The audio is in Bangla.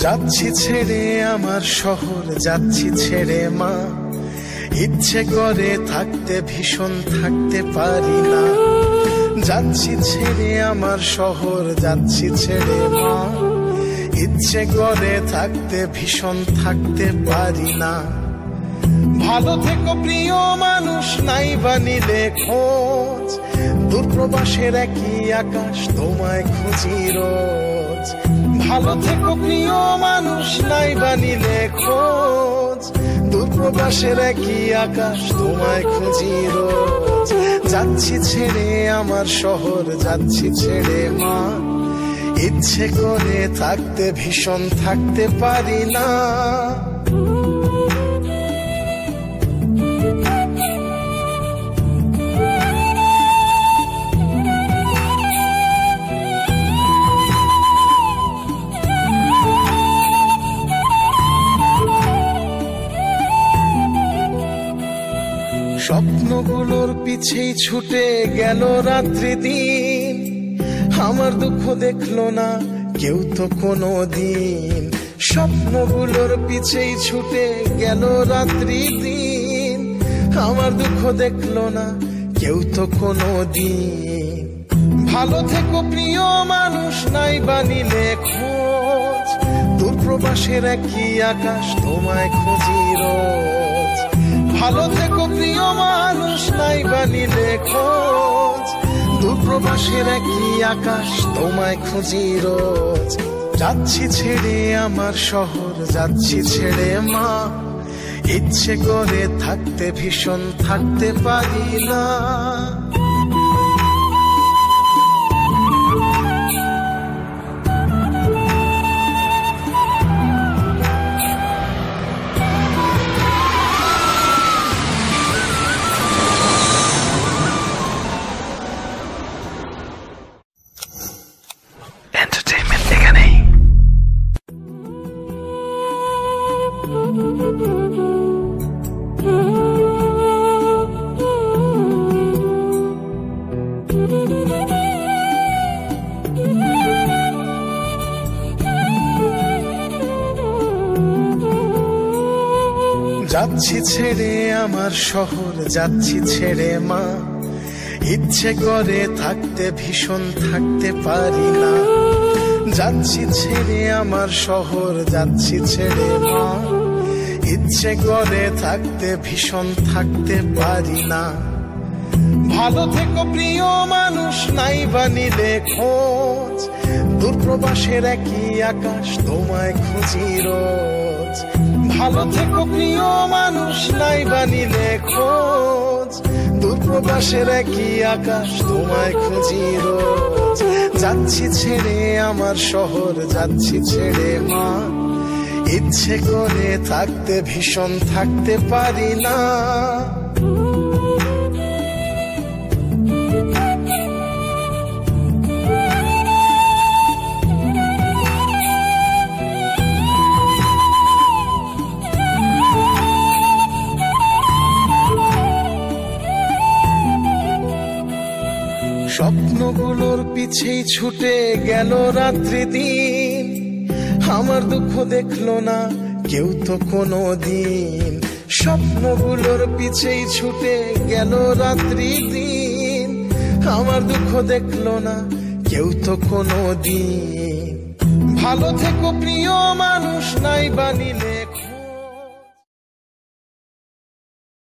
যাচ্ছি ছেড়ে আমার শহর, যাচ্ছি ছেড়ে মা। ইচ্ছে করে থাকতে ভীষণ থাকতে পারি না। যাচ্ছি ছেড়ে আমার শহর, যাচ্ছি ছেড়ে মা। ইচ্ছে করে থাকতে ভীষণ থাকতে পারি না। ভালো থেকো প্রিয় মানুষ, নাই বানিলে খোঁজ। দূরপ্রবাসের একই আকাশ, তোমায় খুঁজি রোজ। ভালো থেকো প্রিয় মানুষ, নাই বানিলে খোঁজ। দূরপ্রবাসের একই আকাশ, তোমায় খুঁজি রোজ। যাচ্ছি ছেড়ে আমার শহর, যাচ্ছি ছেড়ে মা। ইচ্ছে করে থাকতে ভীষণ থাকতে পারি না। স্বপ্নগুলোর পিছেই ছুটে গেল রাত্রি দিন। আমার দুঃখ দেখলো না কেউ তো কোনো দিন। স্বপ্নগুলোর পিছেই ছুটে গেল রাত্রি দিন। আমার দুঃখ দেখলো না কেউ তো কোনো দিন। ভালো থেকো প্রিয় মানুষ, নাই বানিলে খোঁজ। দূরপ্রবাসের একই আকাশ, তোমায় খুঁজি রোজ। ভালো থেকো প্রিয় মানুষ, নাই বানিলে খোঁজ। দূরপ্রবাসের একই আকাশ, তোমায় খুঁজি রোজ। যাচ্ছি ছেড়ে আমার শহর, যাচ্ছি ছেড়ে মা। ইচ্ছে করে থাকতে ভীষণ থাকতে পারি না। যাচ্ছি ছেড়ে আমার শহর, যাচ্ছি ছেড়ে মা। ইচ্ছে করে থাকতে ভীষণ থাকতে পারি না। যাচ্ছি ছেড়ে আমার শহর, যাচ্ছি ছেড়ে মা। ইচ্ছে করে থাকতে ভীষণ থাকতে পারি না। ভালো থেকো প্রিয় মানুষ, নাই বানিলে খোঁজ। দূরপ্রবাসের একই আকাশ, তোমায় খুঁজি রোজ। ভালো থেকো প্রিয় মানুষ, নাই বানিলে খোঁজ। দূরপ্রবাসের একই আকাশ, তোমায় খুঁজি রোজ। যাচ্ছি ছেড়ে আমার শহর, যাচ্ছি ছেড়ে মা। ইচ্ছে করে থাকতে ভীষণ থাকতে পারি না। স্বপ্নগুলোর পিছেই ছুটে গেল রাত্রি দিন। আমার দুঃখ দেখলো না কেউ তো কোনো দিন। স্বপ্নগুলোর পিছেই ছুটে গেল রাত্রি দিন। আমার দুঃখ দেখলো না কেউ তো কোনো দিন। ভালো থেকো প্রিয় মানুষ, নাই বানিলে